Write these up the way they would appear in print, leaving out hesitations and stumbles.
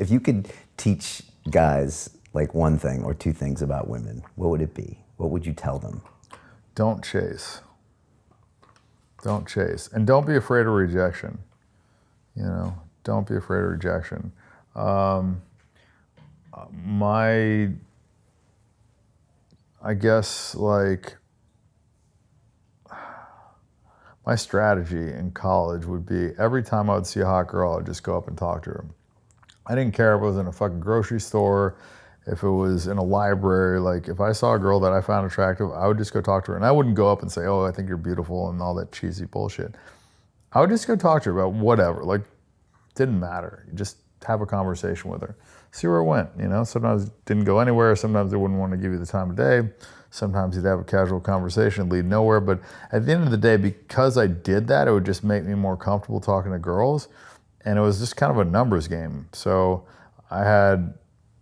If you could teach guys like one thing or two things about women, what would it be? What would you tell them? Don't chase. Don't chase. And don't be afraid of rejection. You know, don't be afraid of rejection. I guess like my strategy in college would be every time I would see a hot girl, I'd just go up and talk to her. I didn't care if it was in a fucking grocery store, if it was in a library. Like if I saw a girl that I found attractive, I would just go talk to her. And I wouldn't go up and say, oh, I think you're beautiful and all that cheesy bullshit. I would just go talk to her about whatever. Like, didn't matter. You just have a conversation with her. See where it went, you know? Sometimes it didn't go anywhere. Sometimes they wouldn't want to give you the time of day. Sometimes you'd have a casual conversation, lead nowhere. But at the end of the day, because I did that, it would just make me more comfortable talking to girls. And it was just kind of a numbers game. So I had,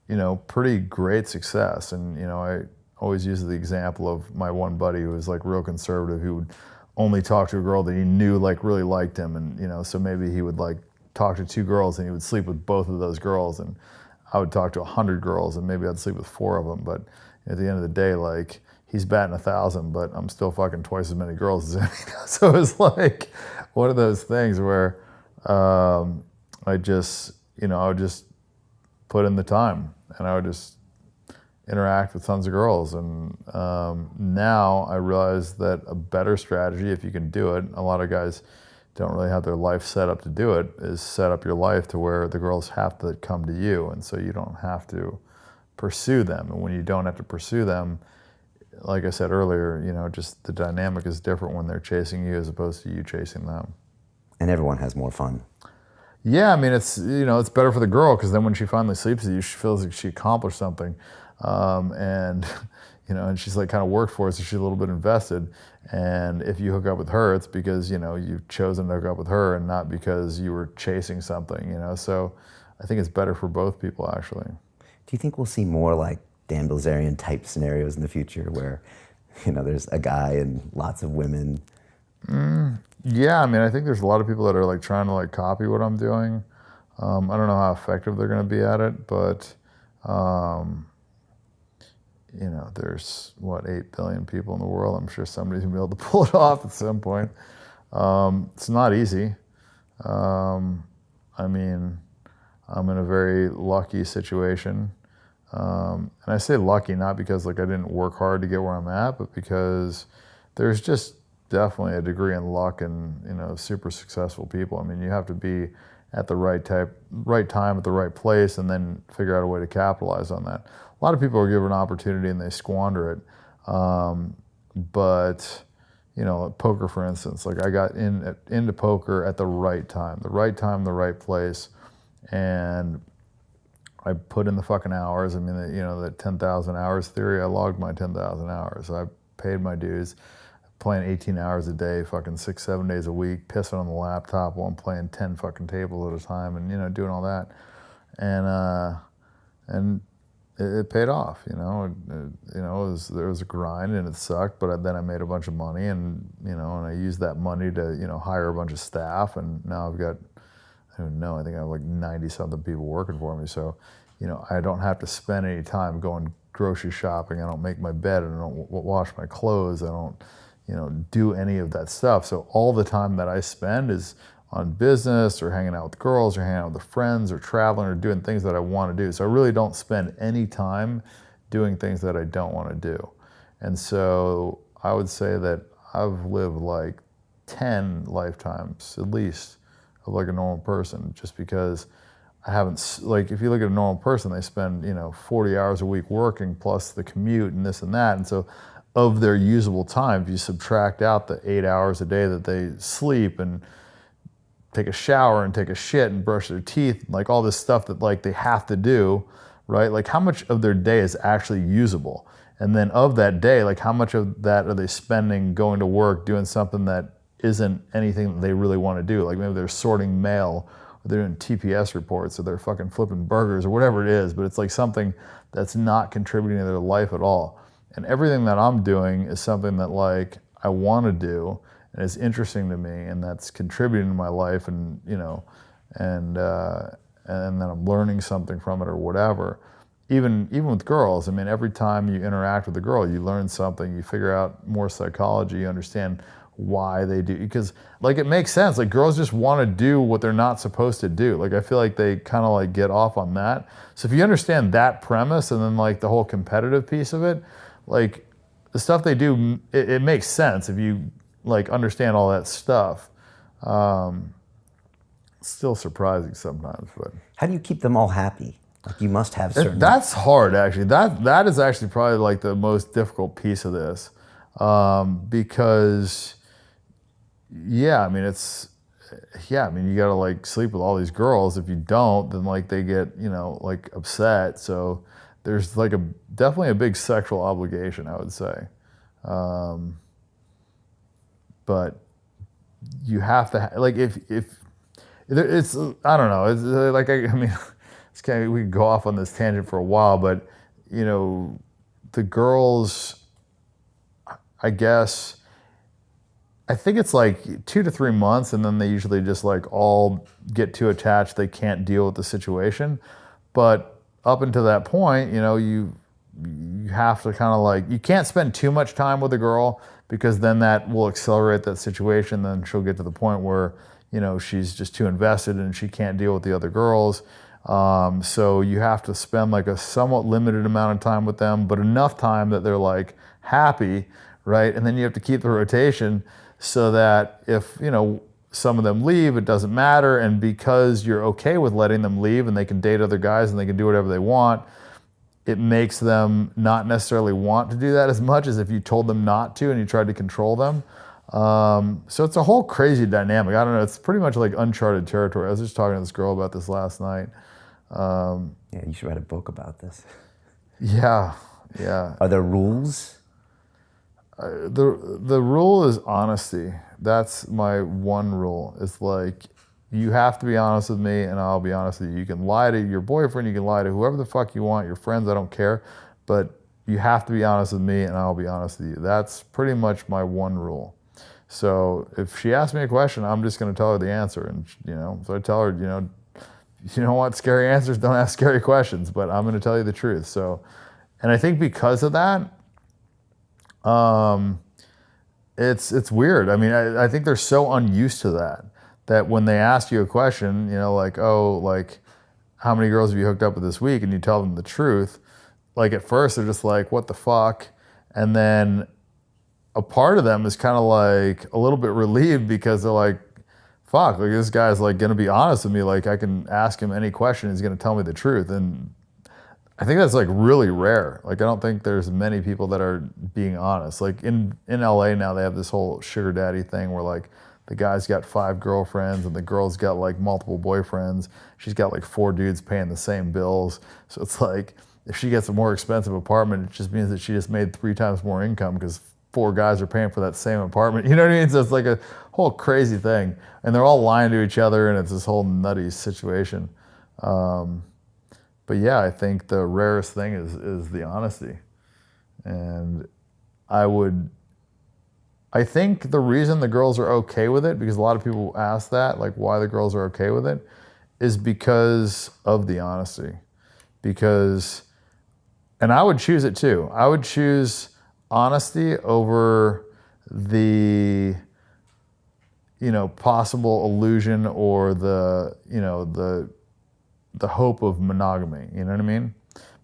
you know, pretty great success. And, you know, I always use the example of my one buddy who was like real conservative, who would only talk to a girl that he knew like really liked him. And, you know, so maybe he would like talk to 2 girls and he would sleep with both of those girls. And I would talk to 100 girls and maybe I'd sleep with 4 of them. But at the end of the day, like, he's batting 1,000, but I'm still fucking twice as many girls as him. So it's like one of those things where I just, you know, I would just put in the time and I would just interact with tons of girls. And now I realize that a better strategy, if you can do it, a lot of guys don't really have their life set up to do it, is set up your life to where the girls have to come to you. And so you don't have to pursue them. And when you don't have to pursue them, like I said earlier, you know, just the dynamic is different when they're chasing you as opposed to you chasing them. And everyone has more fun. Yeah, I mean, it's, you know, it's better for the girl because then when she finally sleeps with you, she feels like she accomplished something. And, you know, and she's like kind of worked for it, so she's a little bit invested. And if you hook up with her, it's because, you know, you've chosen to hook up with her and not because you were chasing something, you know. So I think it's better for both people, actually. Do you think we'll see more like Dan Bilzerian type scenarios in the future where, you know, there's a guy and lots of women? Yeah, I mean, I think there's a lot of people that are like trying to like copy what I'm doing. I don't know how effective they're going to be at it, but you know, there's what, 8 billion people in the world. I'm sure somebody's gonna be able to pull it off at some point. It's not easy. I mean, I'm in a very lucky situation. And I say lucky not because like I didn't work hard to get where I'm at, but because there's just definitely a degree in luck and, you know, super successful people. I mean, you have to be at the right time at the right place and then figure out a way to capitalize on that. A lot of people are given an opportunity and they squander it. But, you know, poker, for instance, like I got into poker at the right time, the right place. And I put in the fucking hours. I mean, you know, the 10,000 hours theory, I logged my 10,000 hours. I paid my dues, playing 18 hours a day, fucking 6-7 days a week, pissing on the laptop while I'm playing 10 fucking tables at a time and, you know, doing all that. And it paid off, you know. There was a grind and it sucked, but then I made a bunch of money and, you know, and I used that money to, you know, hire a bunch of staff, and now I've got, I don't know, I think I have like 90-something people working for me. So, you know, I don't have to spend any time going grocery shopping. I don't make my bed. I don't wash my clothes. I don't, you know, do any of that stuff. So all the time that I spend is on business or hanging out with girls or hanging out with friends or traveling or doing things that I want to do. So I really don't spend any time doing things that I don't want to do. And so I would say that I've lived like 10 lifetimes at least of like a normal person, just because I haven't, like, if you look at a normal person, they spend, you know, 40 hours a week working plus the commute and this and that. And so of their usable time, if you subtract out the 8 hours a day that they sleep and take a shower and take a shit and brush their teeth, like all this stuff that like they have to do, right? Like how much of their day is actually usable? And then of that day, like how much of that are they spending going to work, doing something that isn't anything that they really want to do? Like maybe they're sorting mail, or they're doing TPS reports, or they're fucking flipping burgers, or whatever it is, but it's like something that's not contributing to their life at all. And everything that I'm doing is something that like I want to do and is interesting to me and that's contributing to my life, and, you know, and and then I'm learning something from it or whatever. Even with girls, I mean, every time you interact with a girl, you learn something, you figure out more psychology, you understand why they do, because like it makes sense. Like girls just want to do what they're not supposed to do. Like I feel like they kind of like get off on that. So if you understand that premise and then like the whole competitive piece of it, like the stuff they do, it makes sense if you like understand all that stuff. Still surprising sometimes, but How do you keep them all happy? Like you must have certain. that's hard actually. That is actually probably like the most difficult piece of this, because yeah, I mean you gotta like sleep with all these girls. If you don't, then like they get like upset. So there's like definitely a big sexual obligation, I would say, but you have to like if it's I don't know. It's like I mean. We could go off on this tangent for a while, but the girls, I guess, I think it's like 2 to 3 months, and then they usually just like all get too attached. They can't deal with the situation. But up until that point, you have to kind of like, you can't spend too much time with a girl because then that will accelerate that situation. Then she'll get to the point where, she's just too invested and she can't deal with the other girls. So you have to spend like a somewhat limited amount of time with them, but enough time that they're like happy, right? And then you have to keep the rotation so that if, some of them leave, it doesn't matter. And because you're okay with letting them leave and they can date other guys and they can do whatever they want, it makes them not necessarily want to do that as much as if you told them not to and you tried to control them. So it's a whole crazy dynamic. I don't know. It's pretty much like uncharted territory. I was just talking to this girl about this last night. Yeah, you should write a book about this. Yeah. Are there rules? The rule is honesty. That's my one rule. It's like, you have to be honest with me and I'll be honest with you. You can lie to your boyfriend, you can lie to whoever the fuck you want, your friends, I don't care. But you have to be honest with me and I'll be honest with you. That's pretty much my one rule. So if she asks me a question, I'm just going to tell her the answer. And, so I tell her, you don't want scary answers, don't ask scary questions, but I'm going to tell you the truth. So, and I think because of that, it's weird. I mean, I think they're so unused to that when they ask you a question, like, oh, like, how many girls have you hooked up with this week? And you tell them the truth. Like at first they're just like, what the fuck? And then a part of them is kind of like a little bit relieved because they're like, fuck, like this guy's like going to be honest with me. Like I can ask him any question. He's going to tell me the truth. And I think that's like really rare. Like I don't think there's many people that are being honest. Like in LA now they have this whole sugar daddy thing where like the guy's got 5 girlfriends and the girl's got like multiple boyfriends. She's got like 4 dudes paying the same bills. So it's like if she gets a more expensive apartment, it just means that she just made 3 times more income because 4 guys are paying for that same apartment. You know what I mean? So it's like a whole crazy thing. And they're all lying to each other and it's this whole nutty situation. But yeah, I think the rarest thing is the honesty. And I think the reason the girls are okay with it, because a lot of people ask that, like why the girls are okay with it, is because of the honesty. And I would choose it too. I would choose honesty over the possible illusion or the hope of monogamy. You know what I mean?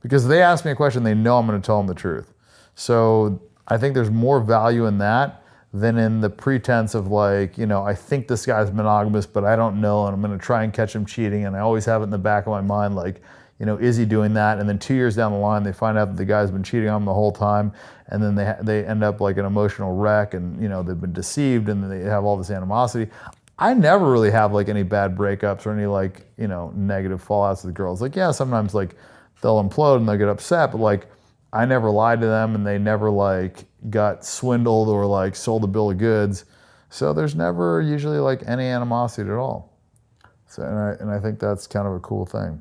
Because if they ask me a question, they know I'm going to tell them the truth. So I think there's more value in that than in the pretense of like, I think this guy's monogamous, but I don't know, and I'm going to try and catch him cheating. And I always have it in the back of my mind, like, is he doing that? And then 2 years down the line, they find out that the guy's been cheating on them the whole time. And then they end up like an emotional wreck and, they've been deceived and they have all this animosity. I never really have like any bad breakups or any like, negative fallouts with girls. Like, yeah, sometimes like they'll implode and they'll get upset, but like I never lied to them and they never like got swindled or like sold a bill of goods. So there's never usually like any animosity at all. So, and I think that's kind of a cool thing.